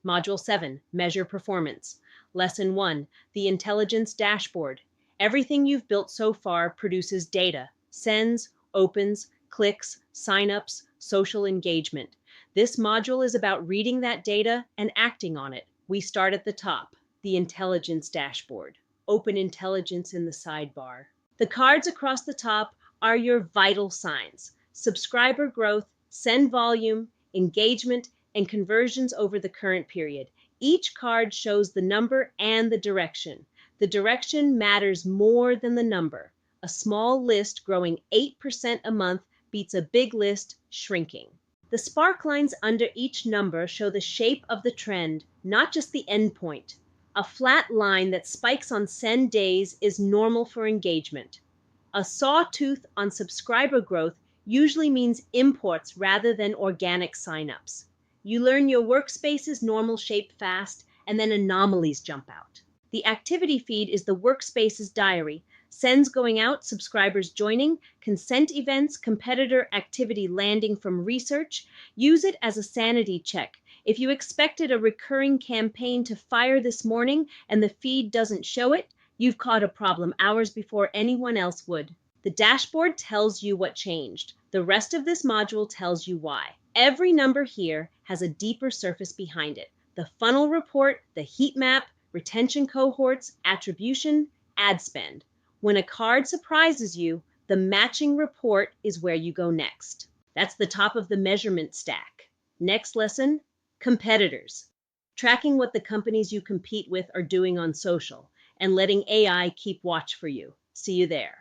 Module 7, Measure Performance. Lesson 1, the Intelligence Dashboard. Everything you've built so far produces data, sends, opens, clicks, signups, social engagement. This module is about reading that data and acting on it. We start at the top, the Intelligence Dashboard. Open Intelligence in the sidebar. The cards across the top are your vital signs: subscriber growth, send volume, engagement, and conversions over the current period. Each card shows the number and the direction. The direction matters more than the number. A small list growing 8% a month beats a big list shrinking. The spark lines under each number show the shape of the trend, not just the end point. A flat line that spikes on send days is normal for engagement. A sawtooth on subscriber growth usually means imports rather than organic signups. You learn your workspace's normal shape fast, and then anomalies jump out. The activity feed is the workspace's diary: sends going out, subscribers joining, consent events, competitor activity landing from research. Use it as a sanity check. If you expected a recurring campaign to fire this morning and the feed doesn't show it, you've caught a problem hours before anyone else would. The dashboard tells you what changed. The rest of this module tells you why. Every number here has a deeper surface behind it: the funnel report, the heat map, retention cohorts, attribution, ad spend. When a card surprises you, the matching report is where you go next. That's the top of the measurement stack. Next lesson, competitors. Tracking what the companies you compete with are doing on social and letting AI keep watch for you. See you there.